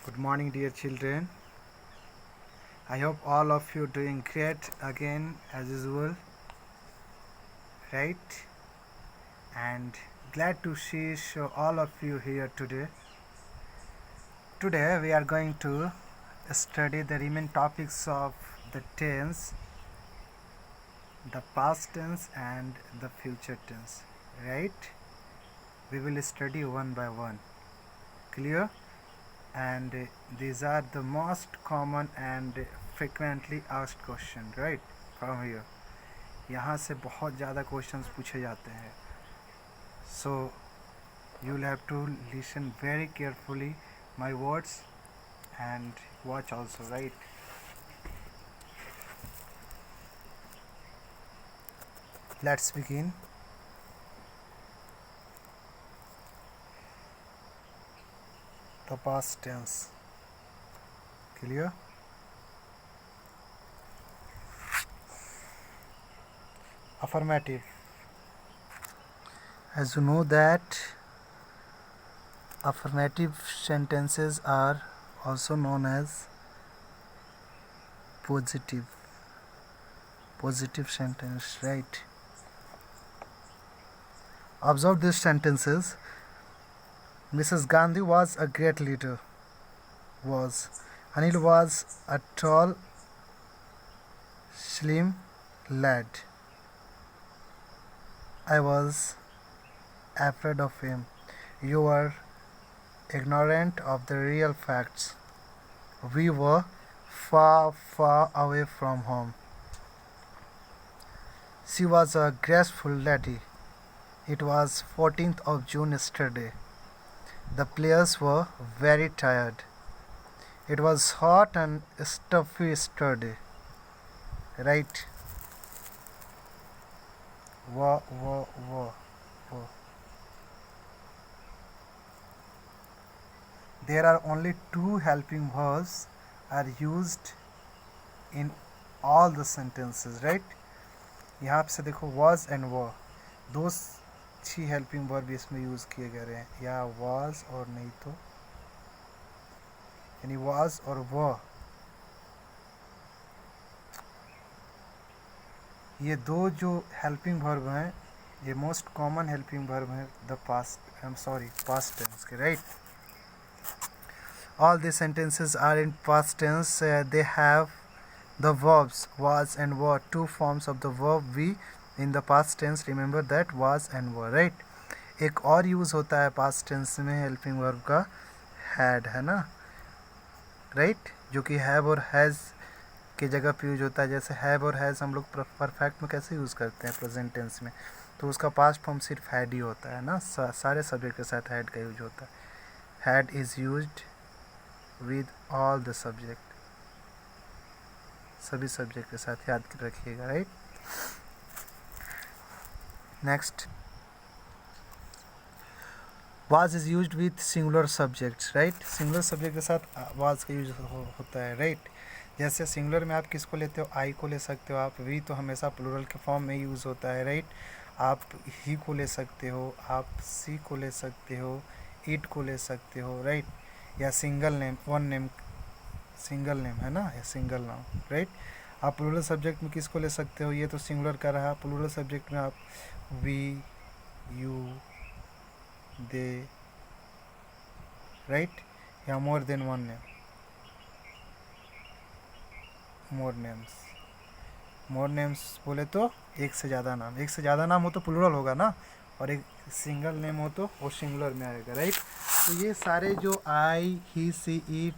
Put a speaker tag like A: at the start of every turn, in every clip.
A: Good morning, dear children. I hope all of you doing great again as usual, right? And glad to see show all of you here today. Today we are going to study the remaining topics of the tense, the past tense and the future tense, right? We will study one by one. Clear? And these are the most common and frequently asked question, right? From here. यहाँ से बहुत ज़्यादा questions पूछे जाते हैं. So you will have to listen very carefully my words and watch also, right? Let's begin. The past tense. Clear? Affirmative. As you know that affirmative sentences are also known as positive sentence, right? Observe these sentences. Mrs. Gandhi was a great leader. Was. Anil was a tall, slim lad. I was afraid of him. You were ignorant of the real facts. We were far, far away from home. She was a graceful lady. It was 14th of June yesterday. The players were very tired. It was hot and stuffy yesterday. Right? Wa. There are only two helping verbs are used in all the sentences, right? यहाँ से देखो was and were, दो ही helping verb इसमें use किए गए हैं, या was और नहीं तो यानी was और were, ये दो जो हेल्पिंग वर्ब हैं ये मोस्ट कॉमन हेल्पिंग वर्ब है द पास्ट टेंस के, right? All these sentences are in past tense. They have the verbs was and were, two forms of the verb we in the past tense. Remember that, was and were, right? एक और use होता है past tense में helping verb का, had, है ना, right? जो कि हैव और हैज़ की जगह पे यूज होता है. जैसे हैव और हैज़ हम लोग परफेक्ट में कैसे यूज़ करते हैं प्रेजेंट टेंस में, तो उसका पास्ट फॉर्म सिर्फ हैड ही होता है ना, सारे सब्जेक्ट के साथ हैड का यूज होता है. Had is used with all the subject, सभी सब्जेक्ट के साथ याद रखिएगा, right? Next, was is used with singular subjects, right? Singular subject के साथ was का यूज होता है, राइट? जैसे सिंगुलर में आप किसको लेते हो, आई को ले सकते हो आप, वी तो हमेशा प्लूरल के फॉर्म में यूज़ होता है, राइट? आप ही को ले सकते हो, आप सी को ले सकते हो, इट को ले सकते हो, राइट? या single name, one name, single name है ना, या सिंगल नाम, राइट? आप प्लूरल सब्जेक्ट में किसको ले सकते हो, ये तो सिंगुलर का रहा. प्लूरल सब्जेक्ट में आप वी, यू, दे, राइट? या मोर देन वन नेम, मोर नेम्स बोले तो एक से ज़्यादा नाम, एक से ज़्यादा नाम हो तो प्लूरल होगा ना, और एक सिंगल नेम हो तो वो सिंगुलर में आएगा, राइट? तो ये सारे जो आई, ही, सी, इट,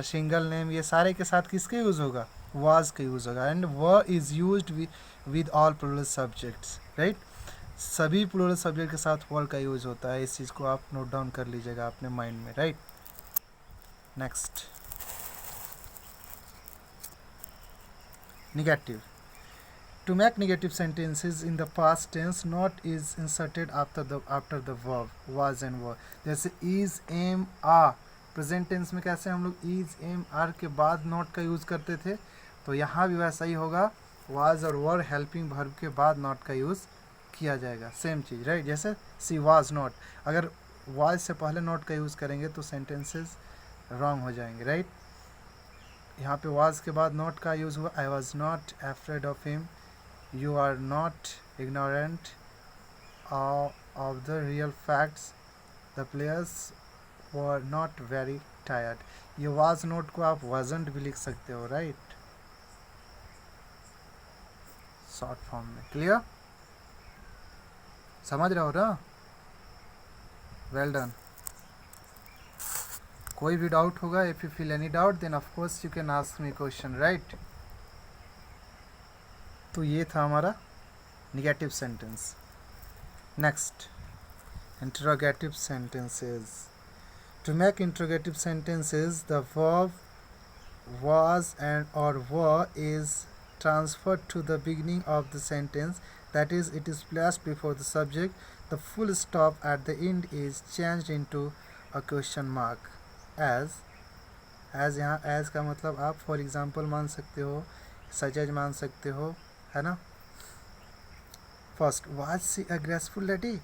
A: सिंगल नेम, ये सारे के साथ किसका यूज़ होगा, वाज का यूज़ होगा. And were is used with all plural subjects, right? सभी प्लूरल सब्जेक्ट के साथ वर का यूज़ होता है. इस चीज़ को आप नोट डाउन कर लीजिएगा अपने माइंड में, right? Next, negative. To make negative sentences in the past tense, not is inserted after the verb was and were. जैसे is, am, are. Present tense में कैसे हम लोग is, am, are के बाद नॉट का यूज़ करते थे, तो यहाँ भी वैसा ही होगा. was और were हेल्पिंग वर्ब के बाद नॉट का यूज़ किया जाएगा, सेम चीज़, राइट? जैसे सी was not, अगर was से पहले नॉट का यूज़ करेंगे तो सेंटेंसेस रॉन्ग हो जाएंगे, राइट। यहाँ पे वाज के बाद नॉट का यूज़ हुआ, I was not afraid of him, you are not ignorant of the real facts, the players were not very tired. ये वाज नॉट को आप वजंट भी लिख सकते हो, राइट, शॉर्ट फॉर्म में। क्लियर, समझ रहे हो ना? Well done. कोई भी डाउट होगा, if you feel any doubt then of course you can ask me question, right. तो ये था हमारा negative sentence. Next, interrogative sentences. To make interrogative sentences the verb was and or were is transferred to the beginning of the sentence, that is, it is placed before the subject. The full stop at the end is changed into a question mark. as यहाँ as का मतलब आप for example मान सकते हो, such as मान सकते हो, है ना। First, was she a graceful lady.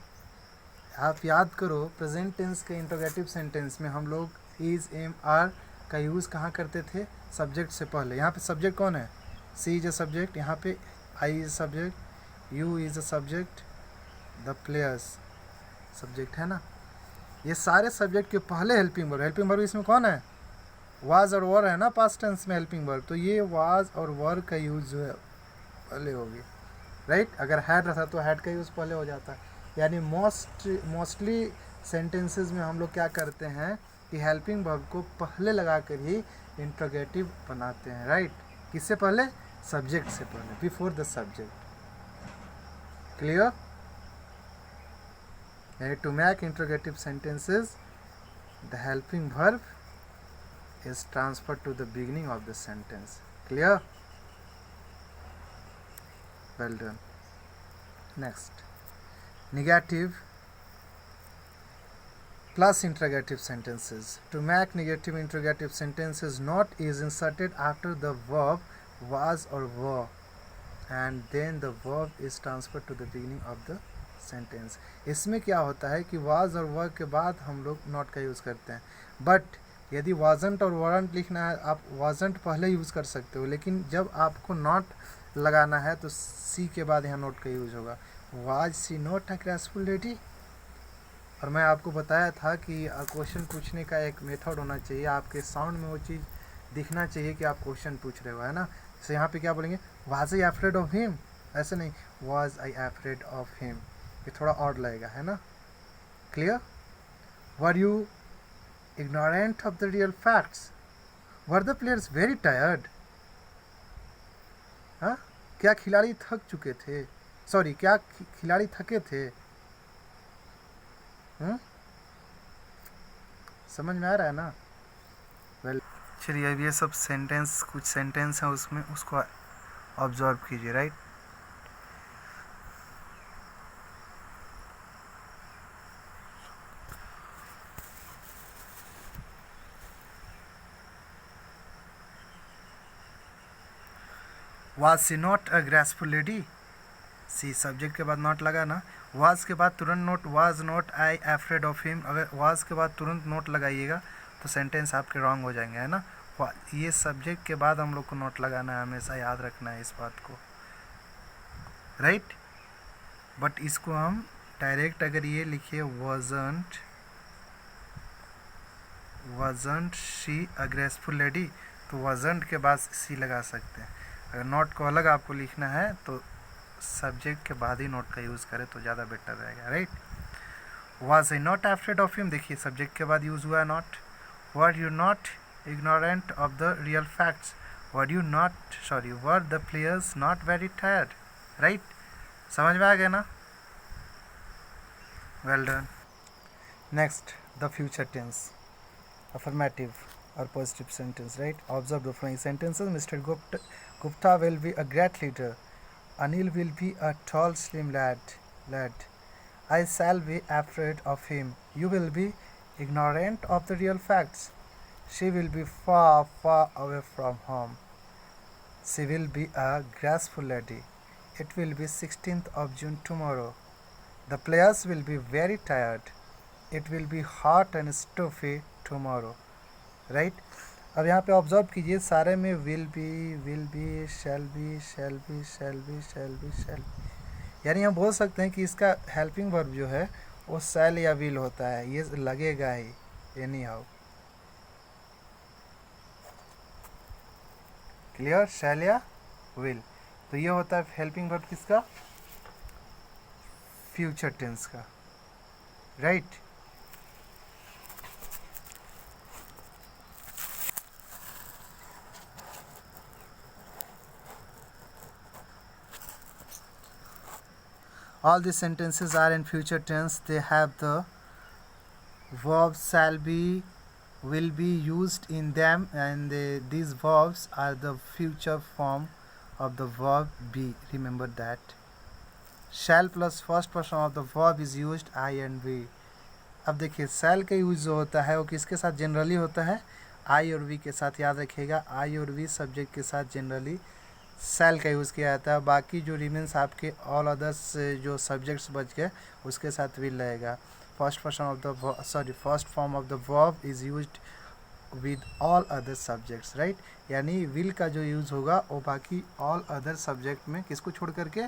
A: आप याद करो प्रेजेंट टेंस के इंटरोगेटिव सेंटेंस में हम लोग इज, एम, आर का यूज़ कहाँ करते थे? सब्जेक्ट से पहले। यहाँ पे सब्जेक्ट कौन है? सी इज अ सब्जेक्ट, यहाँ पे I is subject, you is a subject, the players subject, है ना। ये सारे सब्जेक्ट के पहले हेल्पिंग वर्ब। हेल्पिंग वर्ब इसमें कौन है? वाज और वर है ना, पास्ट टेंस में हेल्पिंग वर्ब। तो ये वाज और वर का यूज़ जो है पहले होगी, राइट। अगर हैड रहता तो हैड का यूज़ पहले हो जाता। यानी मोस्टली सेंटेंसेस में हम लोग क्या करते हैं कि हेल्पिंग वर्ब को पहले लगा कर ही इंट्रोगेटिव बनाते हैं, राइट। किससे पहले? सब्जेक्ट से पहले, before the subject. Clear? To make interrogative sentences the helping verb is transferred to the beginning of the sentence. Clear? Well done. Next, negative plus interrogative sentences. To make negative interrogative sentences, not is inserted after the verb was or were, and then the verb is transferred to the beginning of the sentence. इसमें क्या होता है कि was और were के बाद हम लोग not का यूज़ करते हैं, बट यदि वाजंट और वारंट लिखना है आप वाजंट पहले यूज़ कर सकते हो, लेकिन जब आपको नॉट लगाना है तो सी के बाद यहाँ नोट का यूज़ होगा। Was she not a graceful lady. और मैं आपको बताया था कि क्वेश्चन पूछने का एक मेथड होना चाहिए, आपके साउंड में वो चीज़ दिखना चाहिए कि आप क्वेश्चन पूछ रहे हो, है ना। जैसे यहाँ पे क्या बोलेंगे? Was I afraid of him, ऐसे नहीं, was I afraid of him, ये थोड़ा ऑड लगेगा, है ना। Clear? Were you ignorant of the real facts? Were the players very tired? हाँ, क्या खिलाड़ी थक चुके थे? सॉरी, क्या खिलाड़ी थके थे? समझ में आ रहा है ना? वेल, चलिए अब ये सब सेंटेंस, कुछ सेंटेंस हैं उसमें, उसको ऑब्जर्व कीजिए, right. Was she not a graceful lady. She subject के बाद नॉट लगा ना, वाज के बाद तुरंत not, was not I afraid of him. अगर वाज के बाद तुरंत नोट लगाइएगा तो सेंटेंस आपके रॉन्ग हो जाएंगे, है ना। ये सब्जेक्ट के बाद हम लोग को नोट लगाना है, हमेशा याद रखना है इस बात को, राइट। बट इसको हम डायरेक्ट अगर ये लिखिए wasn't she a graceful lady, तो wasn't के बाद सी लगा सकते हैं। अगर नोट को अलग आपको लिखना है तो सब्जेक्ट के बाद ही नोट का यूज़ करें तो ज़्यादा बेटर रहेगा, right. Was I not afraid of him, देखिए सब्जेक्ट के बाद यूज़ हुआ है not. Were you not ignorant of the real facts, were the players not very tired, right. समझ में आ गया ना? Well done. Next, the future tense, affirmative or positive sentence, right? Observe the following sentences. Mr. Gupta will be a great leader. Anil will be a tall, slim lad. I shall be afraid of him. You will be ignorant of the real facts. She will be far, far away from home. She will be a graceful lady. It will be 16th of June tomorrow. The players will be very tired. It will be hot and stuffy tomorrow. Right. अब यहाँ पे observe कीजिए, सारे में will be, shall be, shall be, shall be, shall be, shall be, यानी हम बोल सकते हैं कि इसका हेल्पिंग वर्ब जो है वो शैल या विल होता है, ये लगेगा ही एनी हाउ। क्लियर, शैल या विल। तो ये होता है हेल्पिंग वर्ब किसका, फ्यूचर टेंस का, right. All these sentences are in future tense. They have the verbs shall be, will be used in them, and these verbs are the future form of the verb be. Remember that. Shall plus first person of the verb is used I and we. अब देखिए shall का use जो होता है वो किसके साथ generally होता है, आई और वी के साथ। याद रखिएगा, आई और वी सब्जेक्ट के साथ जनरली शैल का यूज़ किया जाता है। बाकी जो रिमेंस आपके ऑल अदर्स जो सब्जेक्ट्स बच गए उसके साथ विल रहेगा। First person of the first form of the verb is used with all other subjects, right. यानी विल का जो यूज़ होगा वो बाकी ऑल अदर सब्जेक्ट में किसको छोड़ करके,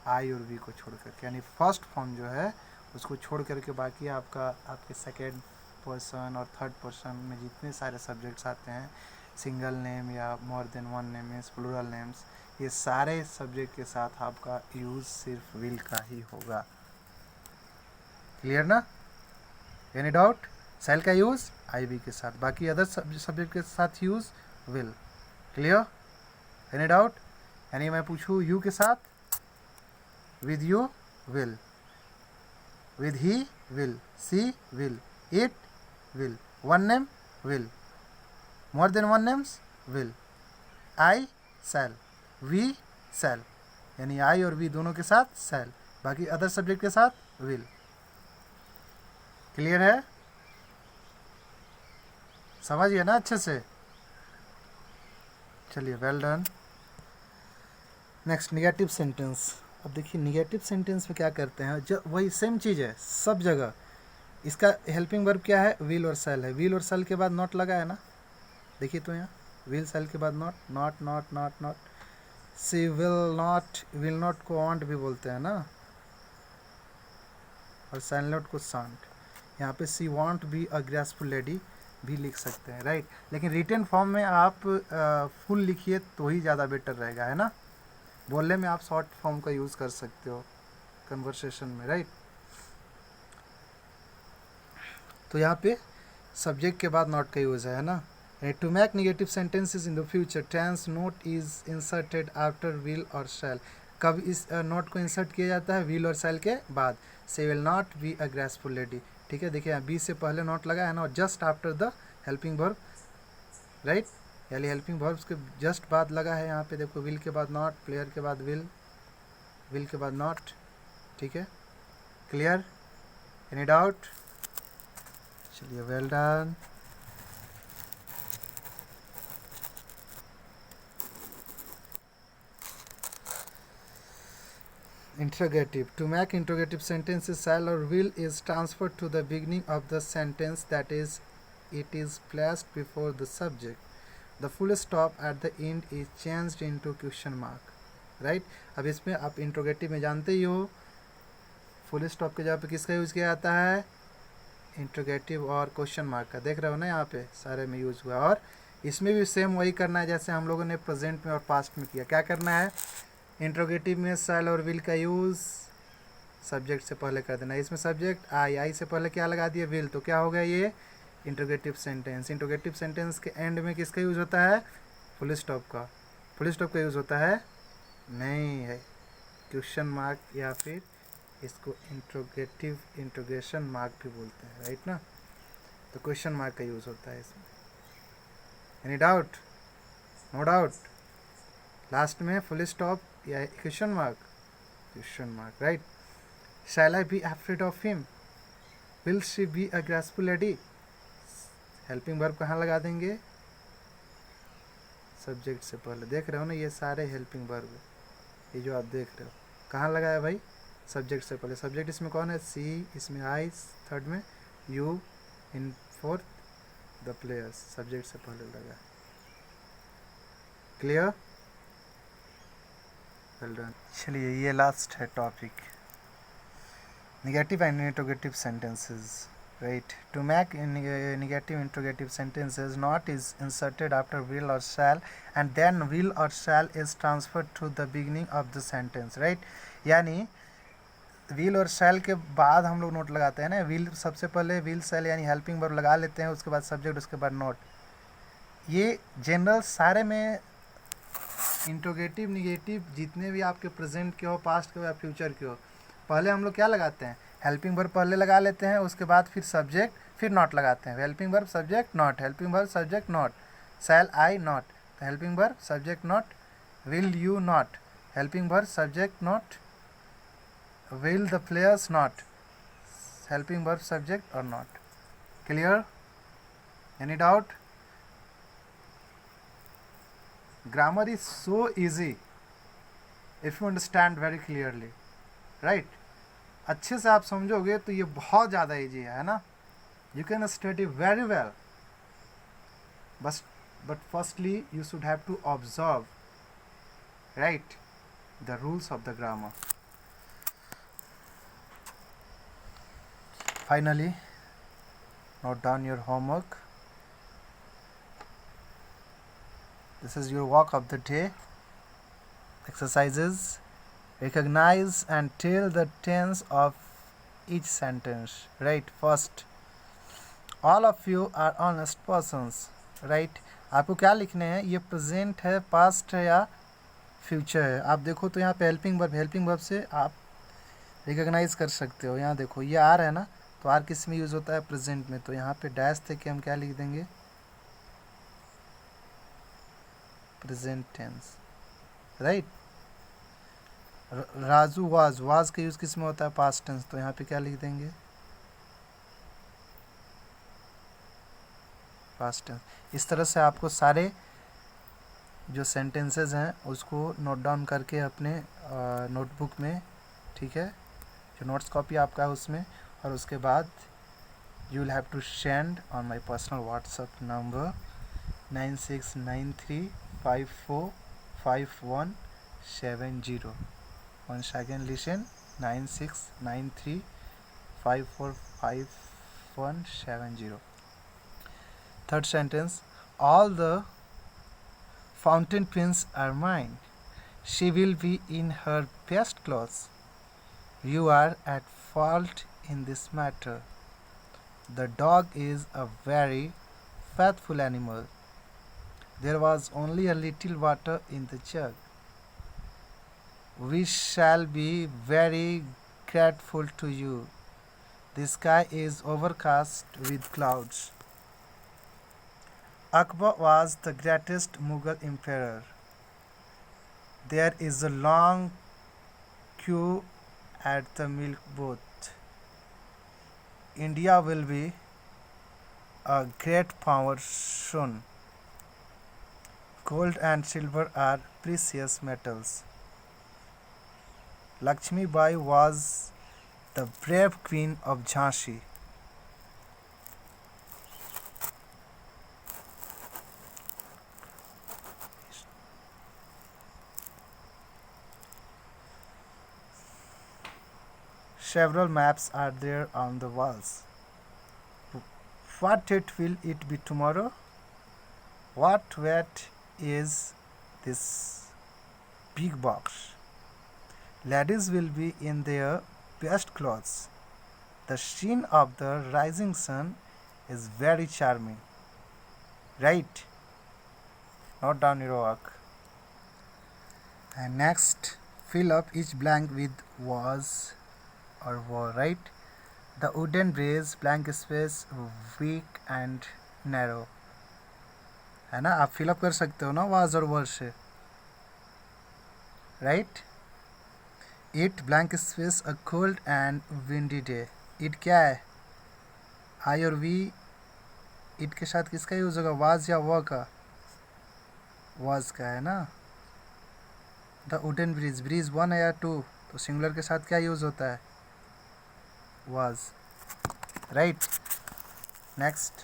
A: आई और वी को छोड़ करके, यानी फर्स्ट फॉर्म जो है उसको छोड़ करके बाकी आपके सेकेंड पर्सन और थर्ड पर्सन में जितने सारे सब्जेक्ट्स आते हैं, सिंगल नेम या more than one name means plural names, ये सारे सब्जेक्ट के साथ आपका यूज़ सिर्फ विल का ही होगा। क्लियर ना, एनी डाउट। सेल का यूज़ आई बी के साथ, बाकी अदर सब्जेक्ट के साथ use will. Clear, any doubt. यानी मैं पूछूँ यू के साथ, with you will, with he will, she will, it will, one name will, more than one names will, I shall, we shall, यानी आई और वी दोनों के साथ shall, बाकी अदर सब्जेक्ट के साथ will। क्लियर है, समझिए ना अच्छे से। चलिए, well done. Next, negative sentence. अब देखिए निगेटिव सेंटेंस में क्या करते हैं, जो वही सेम चीज़ है सब जगह। इसका हेल्पिंग वर्ब क्या है, विल और सेल है। विल और सेल के बाद नॉट लगा है ना, देखिए तो यहाँ विल सेल के बाद not, not not not not. She will not को वांट भी बोलते हैं ना, और शैल नॉट को शांट। यहाँ पे सी want be a graceful lady भी लिख सकते हैं, राइट। लेकिन रिटन फॉर्म में आप फुल लिखिए तो ही ज़्यादा बेटर रहेगा, है ना। बोलने में आप शॉर्ट फॉर्म का यूज़ कर सकते हो कन्वर्सेशन में, राइट। तो यहाँ पे सब्जेक्ट के बाद नॉट का यूज़ है ना। To make negative sentences in the future tense, not is inserted after will और शैल। कब इस नोट को इंसर्ट किया जाता है, विल और शैल के बाद। She will not be a graceful lady, ठीक है। देखिए बी से पहले नॉट लगा है ना, और just after the helping verb, right. यानी हेल्पिंग वर्ब्स के जस्ट बाद लगा है यहाँ पे, देखो विल के बाद नॉट, प्लेयर के बाद विल, विल के बाद नॉट, ठीक है। Clear, any doubt. चलिए, well done. Interrogative. To make interrogative sentences, shall or will is transferred to the beginning of the sentence, that is, it is placed before the subject. The full stop at the end is changed into question mark, right? अब इसमें आप interrogative में जानते ही हो, full stop के जगह पे किसका यूज़ किया जाता है, इंट्रोगेटिव और क्वेश्चन मार्क का। देख रहे हो ना यहाँ पे सारे में यूज़ हुआ। और इसमें भी सेम वही करना है जैसे हम लोगों ने प्रेजेंट में और पास्ट में किया। क्या करना है, इंट्रोगेटिव में शैल और विल का यूज़ सब्जेक्ट से पहले कर देना। इसमें सब्जेक्ट आई से पहले क्या लगा दिया, विल, तो क्या हो गया ये इंट्रोगेटिव सेंटेंस। इंट्रोगेटिव सेंटेंस के एंड में किसका यूज़ होता है, फुल स्टॉप का। फुल स्टॉप का यूज़ होता है नहीं है, क्वेश्चन मार्क, या फिर इसको इंट्रोगेशन मार्क भी बोलते हैं, राइट ना। तो क्वेश्चन मार्क का यूज़ होता है इसमें। Any doubt, no doubt. Last में फुल स्टॉप या question mark, right. Shall I be afraid of him, will she be a graceful lady. Helping verb कहाँ लगा देंगे, सब्जेक्ट से पहले। देख रहे हो ना, ये सारे हेल्पिंग वर्ब, ये जो आप देख रहे हो कहाँ लगाया भाई, सब्जेक्ट से पहले। सब्जेक्ट इसमें कौन है, सी, इसमें आई, थर्ड में you, in fourth the players, subject से पहले लगा। क्लियर? Well done. चलिए ये लास्ट है topic, negative and interrogative sentences. Right. To make negative interrogative sentences, not is inserted after will or shall, and then will or shall is transferred to the beginning of the sentence. Right. यानी will और shall के बाद हम लोग note लगाते हैं ना। will सबसे पहले will shall यानी हेल्पिंग वर्ब लगा लेते हैं, उसके बाद सब्जेक्ट, उसके बाद नोट। ये जनरल सारे में इंट्रोगेटिव निगेटिव जितने भी आपके प्रेजेंट के हो, पास्ट के हो या फ्यूचर के हो, पहले हम लोग क्या लगाते हैं, हेल्पिंग वर्ब पहले लगा लेते हैं, उसके बाद फिर सब्जेक्ट, फिर नॉट लगाते हैं। Helping verb subject not, helping verb subject not, shall I not, helping verb subject not, will you not, helping verb subject not, will the players not, helping verb subject और not. Clear? Any doubt? Grammar is so easy if you understand very clearly, right? अच्छे से आप समझोगे तो ये बहुत ज़्यादा easy है ना। You can study very well, but firstly you should have to observe, right, the rules of the grammar. Finally note down your homework. This is your work of the day. Exercises: recognize and tell the tense of each sentence. Right? First, all of you are honest persons. Right? आपको क्या लिखने हैं, ये present है, past है या future है। आप देखो तो यहाँ पे हेल्पिंग वर्ब से आप रिकॉग्नाइज कर सकते हो। यहाँ देखो ये आर है ना, तो आर किस में यूज़ होता है, प्रेजेंट में। तो यहाँ पे डैश थे कि हम क्या लिख देंगे, present tense. Right? Raju was का यूज़ किस में होता है, पास्ट टेंस। तो यहाँ पे क्या लिख देंगे, पास्ट टेंस। इस तरह से आपको सारे जो सेंटेंसेस हैं उसको नोट डाउन करके अपने नोटबुक में, ठीक है, जो नोट्स कॉपी आपका है उसमें, और उसके बाद you will have to send on my personal WhatsApp number 9693545170। Once again listen, 9693545170। Third sentence, all the fountain pens are mine. She will be in her best clothes. You are at fault in this matter. The dog is a very faithful animal. There was only a little water in the jug. We shall be very grateful to you. The sky is overcast with clouds. Akbar was the greatest Mughal emperor. There is a long queue at the milk booth. India will be a great power soon. Gold and silver are precious metals. Lakshmi Bai was the brave queen of Jhansi. Several maps are there on the walls. What date will it be tomorrow? What weight is this big box? Ladies will be in their best clothes. The sheen of the rising sun is very charming. Right? Note down your work. And next, fill up each blank with was or were. Right? The wooden bridge, blank space, weak and narrow. है ना, आप fill up कर सकते हो ना was और were से. Right? It blank space a cold and windy day. It क्या है, I और we, it के साथ किसका यूज़ होगा, was या were का, was का है ना। The wooden bridge, bridge 1 है या 2, तो सिंगुलर के साथ क्या यूज़ होता है, was, right। Next,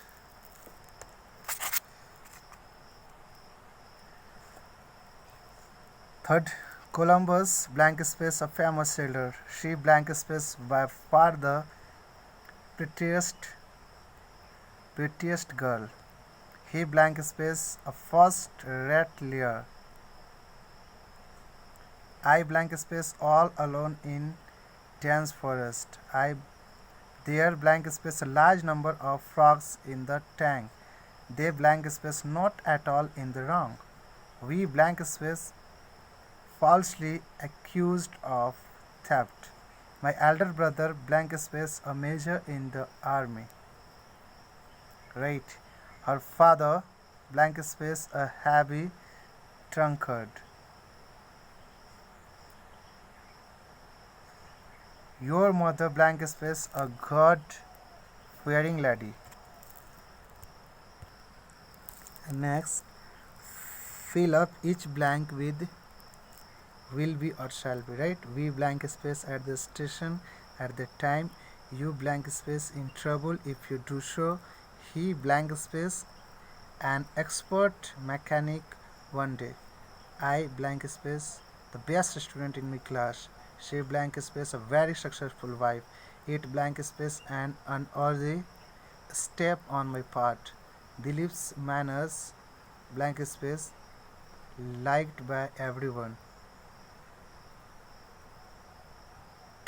A: Third, Columbus blank space a famous sailor. She blank space by far the prettiest prettiest girl. He blank space a first rat layer. I blank space all alone in dense forest. I there blank space a large number of frogs in the tank. They blank space not at all in the wrong. We blank space falsely accused of theft. My elder brother blank space a major in the army. Right. Her father blank space a heavy drunkard. Your mother blank space a god wearing lady. Next, fill up each blank with will be or shall be, right? We blank space at the station at the time. You blank space in trouble if you do so. He blank space an expert mechanic one day. I blank space the best student in my class. She blank space a very successful wife. It blank space an unworthy step on my part. Dilip's manners blank space liked by everyone.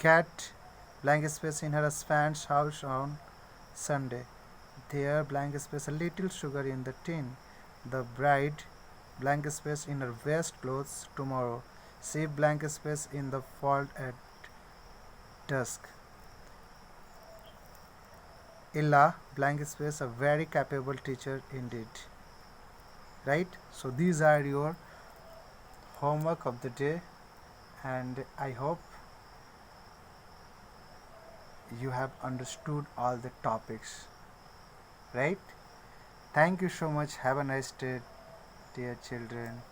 A: Cat blank space in her husband's house on Sunday. There blank space a little sugar in the tin. The bride blank space in her best clothes tomorrow. See blank space in the fault at dusk. Illa blank space a very capable teacher indeed. Right? So these are your homework of the day, and I hope you have understood all the topics. Right? Thank you so much. Have a nice day, dear children.